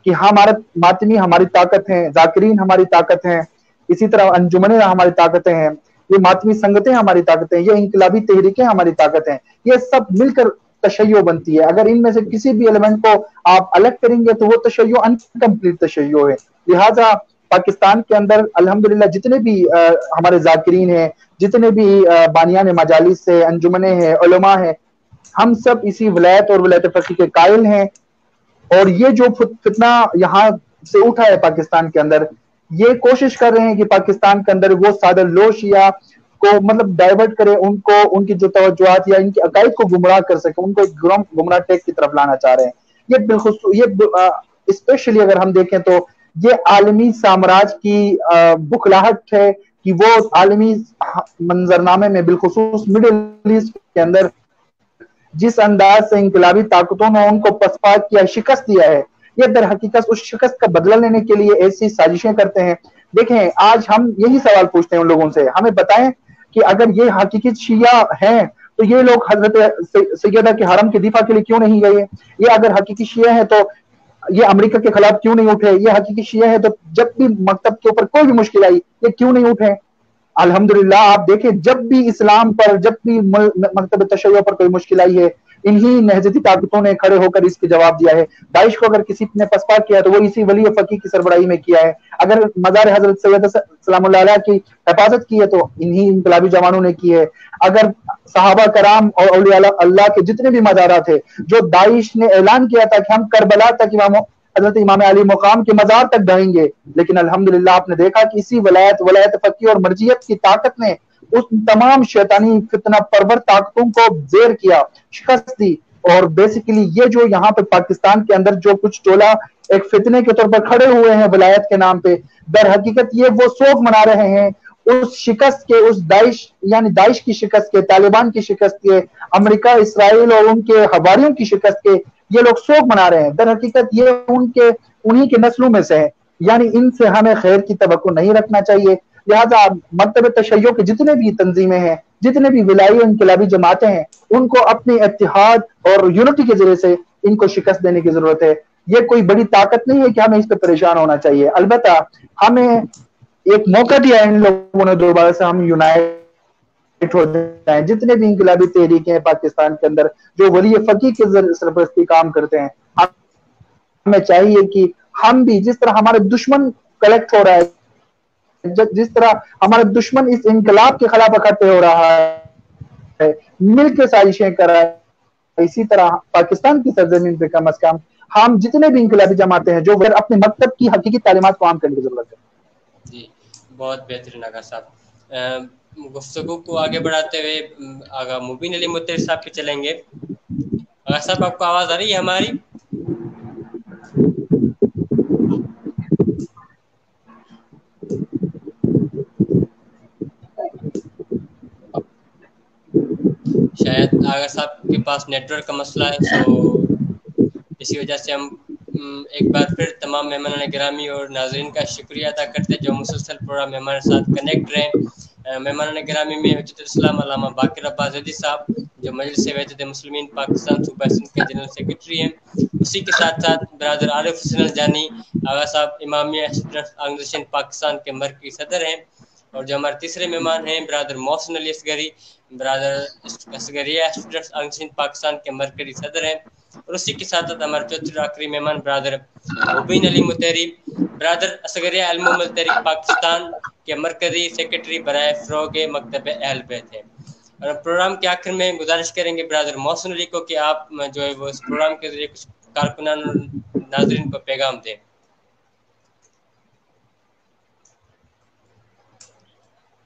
کہ ہمارا ماتمی ہماری طاقت ہیں، ذاکرین ہماری طاقت ہیں، اسی طرح انجمنیں ہماری طاقتیں ہیں، یہ ماتمی سنگتیں ہماری طاقتیں ہیں، یہ انقلابی تحریکیں ہماری طاقت ہیں، یہ سب مل کر تشیع بنتی ہے۔ اگر ان میں سے کسی بھی ایلیمنٹ کو آپ الگ کریں گے تو وہ تشیع انکمپلیٹ تشیع ہے۔ لہٰذا پاکستان کے اندر الحمدللہ جتنے بھی ہمارے ذاکرین ہیں، جتنے بھی بانیان مجالس ہیں، انجمنیں ہیں، علماء ہیں، ہم سب اسی ولایت اور ولایت فقیہ کے قائل ہیں، اور یہ جو فتنہ یہاں سے اٹھا ہے پاکستان کے اندر، یہ کوشش کر رہے ہیں کہ پاکستان کے اندر وہ سادہ لو شیعہ کو مطلب ڈائیورٹ کرے، ان کو ان کی جو توجہات یا ان کے عقائد کو گمراہ کر سکے، ان کو ایک گمراہ ٹیک کی طرف لانا چاہ رہے ہیں۔ یہ بالخصوص یہ اسپیشلی اگر ہم دیکھیں تو یہ عالمی سامراج کی بخلاہٹ ہے کہ وہ عالمی منظرنامے میں بالخصوص مڈل ایسٹ کے اندر جس انداز سے انقلابی طاقتوں نے ان کو پسپا کیا، شکست دیا ہے، یہ در حقیقت اس شکست کا بدلہ لینے کے لیے ایسی سازشیں کرتے ہیں۔ دیکھیں آج ہم یہی سوال پوچھتے ہیں ان لوگوں سے، ہمیں بتائیں کہ اگر یہ حقیقی شیعہ ہیں تو یہ لوگ حضرت سیدہ کے حرم کے دفاع کے لیے کیوں نہیں گئے؟ یہ اگر حقیقی شیعہ ہیں تو یہ امریکہ کے خلاف کیوں نہیں اٹھے؟ یہ حقیقی شیعہ ہیں تو جب بھی مکتب کے اوپر کوئی بھی مشکل آئی یہ کیوں نہیں اٹھے؟ الحمدللہ آپ دیکھیں جب بھی اسلام پر، جب بھی مکتب تشیع پر کوئی مشکل آئی ہے، انہی نہضتی طاقتوں نے کھڑے ہو کر اس کے جواب دیا ہے۔ داعش کو اگر کسی نے پسپا کیا تو وہ اسی ولی فقیہ کی سربراہی میں کیا ہے۔ اگر مزار حضرت سید سلام اللہ علیہ کی حفاظت کی ہے تو انہی انقلابی جوانوں نے کی ہے۔ اگر صحابہ کرام اور اولیاء اللہ کے جتنے بھی مزارات تھے، جو داعش نے اعلان کیا تھا کہ ہم کربلا تک حضرت امام علی مقام کے مزار تک ڈھائیں گے، لیکن الحمدللہ آپ نے دیکھا کہ اسی ولایت فقیہ اور مرجیت کی طاقت نے اس تمام شیطانی فتنہ پرور طاقتوں کو زیر کیا، شکست دی، اور بیسیکلی یہ جو یہاں پہ پاکستان کے اندر جو کچھ ٹولہ ایک فتنے کے طور پر کھڑے ہوئے ہیں ولایت کے نام پہ، در حقیقت یہ وہ سوگ منا رہے ہیں اس شکست کے، اس داعش یعنی داعش کی شکست کے، طالبان کی شکست کے، امریکہ اسرائیل اور ان کے حواریوں کی شکست کے یہ لوگ سوگ منا رہے ہیں۔ در حقیقت یہ انہی کے نسلوں میں سے ہے، یعنی ان سے ہمیں خیر کی توقع نہیں رکھنا چاہیے۔ لہٰذا مکتب تشیع کے جتنے بھی تنظیمیں ہیں، جتنے بھی ولائی انقلابی جماعتیں ہیں، ان کو اپنے اتحاد اور یونٹی کے ذریعے سے ان کو شکست دینے کی ضرورت ہے۔ یہ کوئی بڑی طاقت نہیں ہے کہ ہمیں اس پہ پریشان ہونا چاہیے، البتہ ہمیں ایک موقع دیا ہے ان لوگوں نے دوبارہ سے ہم یونائٹ ہو جائیں۔ جتنے بھی انقلابی تحریکیں ہیں پاکستان کے اندر جو ولی فقیہ کے سرپرستی کام کرتے ہیں، ہمیں چاہیے کہ ہم بھی جس طرح ہمارے دشمن کلیکٹ ہو رہا ہے، جس طرح ہمارے دشمن اس انقلاب کے خلاف اکٹھے ہو رہا ہے، مل کے سازشیں کر رہا ہے، اسی طرح پاکستان کی سرزمین پہ کم از کم ہم جتنے بھی انقلابی جماعتیں ہیں جو اپنے مکتب کی حقیقی تعلیمات کو عام کرنے کی ضرورت ہے۔ جی بہت بہترین آغا صاحب۔ گفتگو کو آگے بڑھاتے ہوئے آغا مبین علی مطہر صاحب پہ چلیں گے۔ آغا صاحب آپ کو آواز آ رہی ہے ہماری؟ شاید آغا صاحب کے پاس نیٹ ورک کا مسئلہ ہے، سو اسی وجہ سے ہم ایک بار پھر تمام مہمانان گرامی اور ناظرین کا شکریہ ادا کرتے ہیں جو مسلسل پروگرام میں ہمارے ساتھ کنیکٹ رہے۔ مہمانان گرامی میں حجت الاسلام علامہ باقر عباس زیدی صاحب جو مجلس وحدت مسلمین پاکستان صوبہ سندھ کے جنرل سیکرٹری ہیں، اسی کے ساتھ ساتھ برادر عارف حسین الجانی آغا صاحب امامیہ اسٹوڈنٹس آرگنائزیشن پاکستان کے مرکزی صدر ہیں، اور جو ہمارے تیسرے مہمان ہیں برادر محسن علی اصغری، برادر اصغریہ اسٹوڈنٹس آرگنائزیشن پاکستان کے مرکزی صدر ہیں، اور اسی کے ساتھ ساتھ ہمارے چوتھے آخری مہمان برادر مبین علی مطہری، برادر اصغریہ علم تحریک پاکستان کے مرکزی سیکرٹری برائے فروغ مکتب اہل بیت ہیں۔ اور پروگرام کے آخر میں گزارش کریں گے برادر محسن علی کو کہ آپ جو ہے وہ اس پروگرام کے ذریعے کچھ کارکنان اور ناظرین کو پیغام دیں۔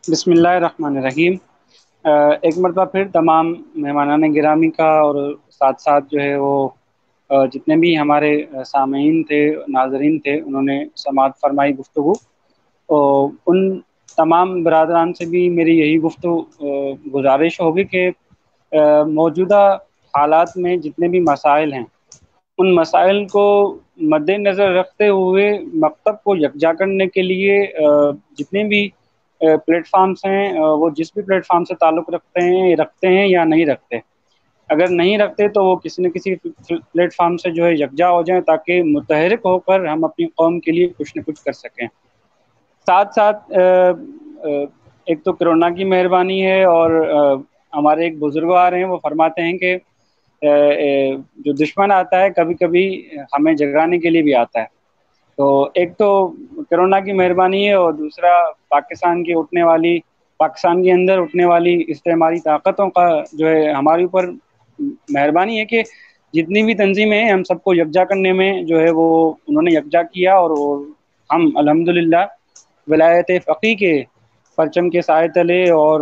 بسم اللہ الرحمن الرحیم۔ ایک مرتبہ پھر تمام مہمانان گرامی کا اور ساتھ ساتھ جو ہے وہ جتنے بھی ہمارے سامعین تھے، ناظرین تھے، انہوں نے سماعت فرمائی گفتگو، اور ان تمام برادران سے بھی میری یہی گزارش ہوگی کہ موجودہ حالات میں جتنے بھی مسائل ہیں ان مسائل کو مد نظر رکھتے ہوئے مکتب کو یکجا کرنے کے لیے جتنے بھی پلیٹ فارمز ہیں وہ جس بھی پلیٹ فارم سے تعلق رکھتے ہیں یا نہیں رکھتے، اگر نہیں رکھتے تو وہ کسی نہ کسی پلیٹ فارم سے جو ہے یکجا ہو جائیں تاکہ متحرک ہو کر ہم اپنی قوم کے لیے کچھ نہ کچھ کر سکیں۔ ساتھ ساتھ ایک تو کرونا کی مہربانی ہے، اور ہمارے ایک بزرگ آ رہے ہیں، وہ فرماتے ہیں کہ جو دشمن آتا ہے کبھی کبھی ہمیں جگانے کے لیے بھی آتا ہے، تو ایک تو کرونا کی مہربانی ہے، اور دوسرا پاکستان کے اندر اٹھنے والی استعماری طاقتوں کا جو ہے ہمارے اوپر مہربانی ہے کہ جتنی بھی تنظیمیں ہیں ہم سب کو یکجا کرنے میں جو ہے وہ انہوں نے یکجا کیا، اور ہم الحمدللہ ولایت فقیہ کے پرچم کے سائے تلے اور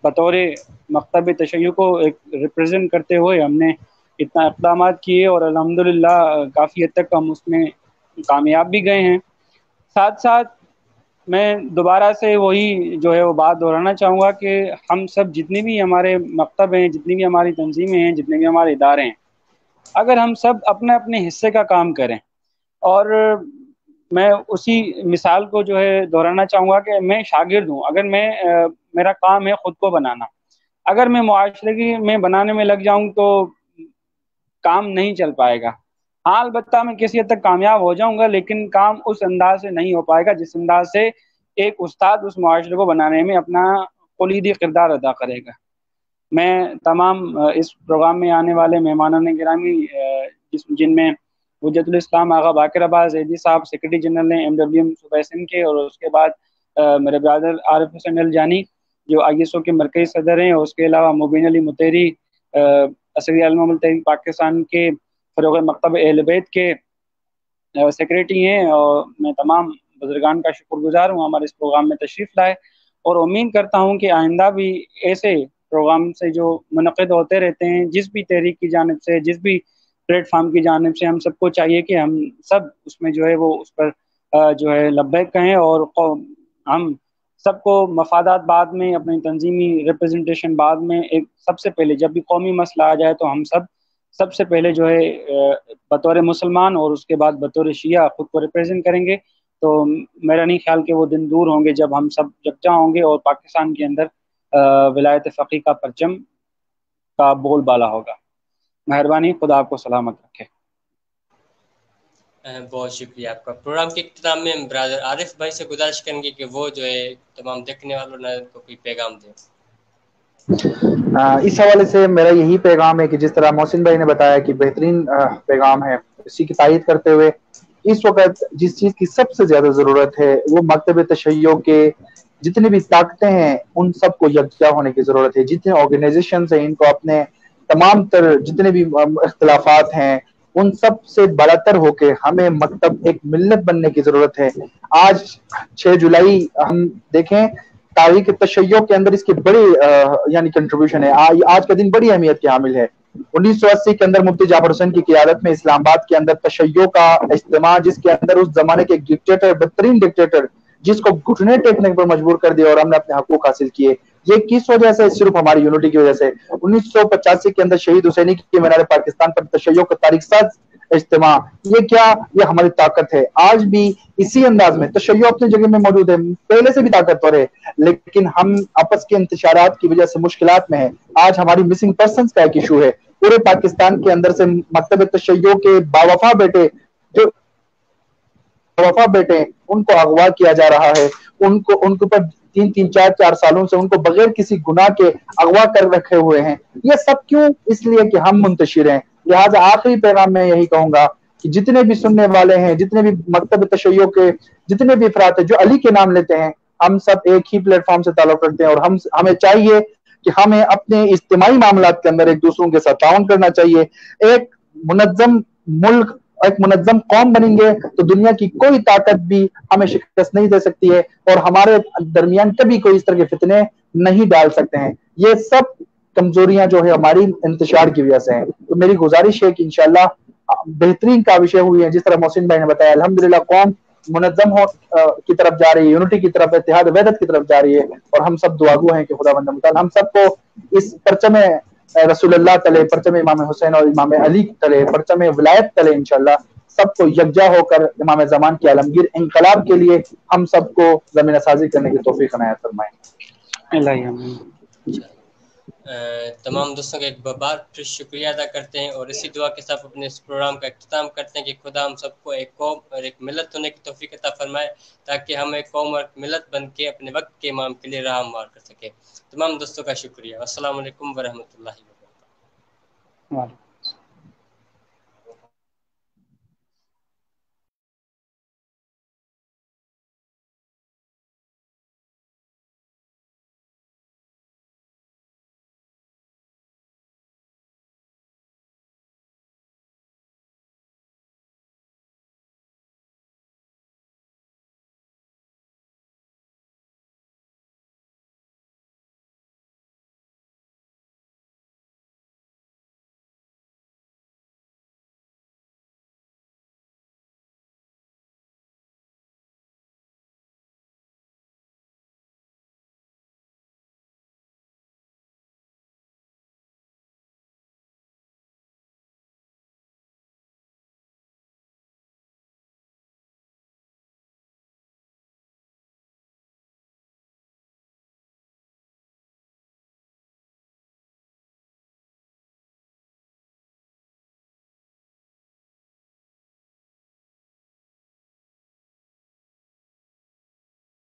بطور مکتب تشیع کو ایک ریپرزینٹ کرتے ہوئے ہم نے اتنا اقدامات کیے، اور الحمدللہ کافی حد تک ہم اس میں کامیاب بھی گئے ہیں۔ ساتھ ساتھ میں دوبارہ سے وہی جو ہے وہ بات دہرانا چاہوں گا کہ ہم سب جتنے بھی ہمارے مکتب ہیں، جتنی بھی ہماری تنظیمیں ہیں، جتنے بھی ہمارے ادارے ہیں، اگر ہم سب اپنے اپنے حصے کا کام کریں، اور میں اسی مثال کو جو ہے دہرانا چاہوں گا کہ میں شاگرد ہوں، اگر میرا کام ہے خود کو بنانا، اگر میں معاشرے میں بنانے میں لگ جاؤں تو کام نہیں چل پائے گا۔ ہاں البتہ میں کسی حد تک کامیاب ہو جاؤں گا، لیکن کام اس انداز سے نہیں ہو پائے گا جس انداز سے ایک استاد اس معاشرے کو بنانے میں اپنا کلیدی کردار ادا کرے گا۔ میں تمام اس پروگرام میں آنے والے مہمانان گرامی جن میں حجت الاسلام آغا باقر آباد زیدی صاحب سیکرٹری جنرل ہیں MWM صوبہ سندھ کے، اور اس کے بعد میرے برادر عارف حسین الجانی جو ISO کے مرکزی صدر ہیں، اور اس کے علاوہ مبین علی متحری عصری علماء التحریک پاکستان کے فروغ مکتب اہل بیت کے سیکریٹری ہیں، اور میں تمام بزرگان کا شکر گزار ہوں ہمارے اس پروگرام میں تشریف لائے، اور امید کرتا ہوں کہ آئندہ بھی ایسے پروگرام سے جو منعقد ہوتے رہتے ہیں، جس بھی تحریک کی جانب سے، جس بھی پلیٹ فارم کی جانب سے، ہم سب کو چاہیے کہ ہم سب اس میں جو ہے وہ اس پر جو ہے لبیک کہیں، اور ہم سب کو مفادات بعد میں، اپنی تنظیمی ریپرزنٹیشن بعد میں، ایک سب سے پہلے جب بھی قومی مسئلہ آ جائے تو ہم سب سے پہلے جو ہے بطور مسلمان اور اس کے بعد بطور شیعہ خود کو ریپرزینٹ کریں گے، تو میرا نہیں خیال کہ وہ دن دور ہوں گے جب ہم سب یکجا ہوں گے اور پاکستان کے اندر ولایت فقیہ کا پرچم کا بول بالا ہوگا۔ مہربانی، خدا آپ کو سلامت رکھے۔ بہت شکریہ آپ کا۔ پروگرام کے اختتام میں برادر عارف بھائی سے گزارش کریں گے کہ وہ جو ہے تمام دیکھنے والوں کو کوئی پیغام دیں۔ اس حوالے سے میرا یہی پیغام ہے کہ جس طرح محسن بھائی نے بتایا کہ بہترین پیغام ہے، اسی کی تائید کرتے ہوئے اس وقت جس چیز کی سب سے زیادہ ضرورت ہے وہ مکتب تشیع کے جتنے بھی طاقتیں ہیں ان سب کو یکجا ہونے کی ضرورت ہے۔ جتنے آرگنائزیشنز ہیں ان کو اپنے تمام تر جتنے بھی اختلافات ہیں ان سب سے برتر ہو کے ہمیں مکتب ایک ملت بننے کی ضرورت ہے۔ آج 6 جولائی ہم دیکھیں تاریخ تشیع کے اندر اس کی بڑی یعنی کنٹریبیوشن ہے، آج کا دن بڑی اہمیت کے حامل ہے۔ 1980 کے اندر مفتی جعفر حسین کی قیادت میں اسلام آباد کے اندر تشیع کا اجتماع، جس کے اندر اس زمانے کے ڈکٹیٹر، بدترین ڈکٹیٹر جس کو گھٹنے ٹیکنے پر مجبور کر دیا اور ہم نے اپنے حقوق حاصل کیے، یہ کس وجہ سے؟ صرف ہماری یونٹی کی وجہ سے۔ 1985 کے اندر شہید حسینی کی مینار پاکستان پر تشیع کا تاریخ ساز اجتماع، یہ کیا؟ یہ ہماری طاقت ہے۔ آج بھی اسی انداز میں تشیع اپنی جگہ میں موجود ہے، پہلے سے بھی طاقتور ہے، لیکن ہم آپس کے انتشارات کی وجہ سے مشکلات میں ہیں۔ آج ہماری مسنگ پرسنز کا ایک ایشو ہے، پورے پاکستان کے اندر سے مکتب تشیع کے باوفا بیٹے جو ان کو اغوا کیا جا رہا ہے، ان کو پر 3 4 سالوں سے ان کو بغیر کسی گناہ کے اغوا کر رکھے ہوئے ہیں۔ یہ سب کیوں؟ اس لیے کہ ہم منتشر ہیں۔ لہٰذا آخری پیغام میں یہی کہوں گا کہ جتنے بھی سننے والے ہیں، جتنے بھی مکتب تشیع کے جتنے بھی افراد ہیں جو علی کے نام لیتے ہیں، ہم سب ایک ہی پلیٹ فارم سے تعلق رکھتے ہیں، اور ہمیں چاہیے کہ ہمیں اپنے اجتماعی معاملات کے اندر ایک دوسروں کے ساتھ تعاون کرنا چاہیے. ایک منظم ملک، ایک منظم قوم بنیں گے تو دنیا کی کوئی طاقت بھی ہمیں شکست نہیں دے سکتی ہے، اور ہمارے درمیان کبھی کوئی اس طرح کے فتنے نہیں ڈال سکتے ہیں. یہ سب کمزوریاں جو ہے ہماری انتشار کی وجہ سے ہیں. تو میری گزارش ہے کہ انشاءاللہ بہترین کاوشیں ہوئی ہیں، جس طرح محسن بھائی نے بتایا الحمدللہ قوم منظم کی طرف جا رہی ہے، یونٹی کی طرف، اتحاد وحدت کی طرف جا رہی ہے، اور ہم سب دعاگو ہیں کہ خداوند متعال ہم سب کو اس پرچم رسول اللہ تلے، پرچم امام حسین اور امام علی تلے، پرچم ولایت تلے انشاءاللہ سب کو یکجا ہو کر امام زمان کے عالمگیر انقلاب کے لیے ہم سب کو زمینہ سازی کرنے کی توفیق عنایت فرمائے. تمام دوستوں کا ایک بار پھر شکریہ ادا کرتے ہیں، اور اسی دعا کے ساتھ اپنے اس پروگرام کا اختتام کرتے ہیں کہ خدا ہم سب کو ایک قوم اور ایک ملت ہونے کی توفیق عطا فرمائے، تاکہ ہم ایک قوم اور ملت بن کے اپنے وقت کے امام کے لیے راہ ہموار کر سکیں. تمام دوستوں کا شکریہ. السلام علیکم ورحمۃ اللہ وبرکاتہ.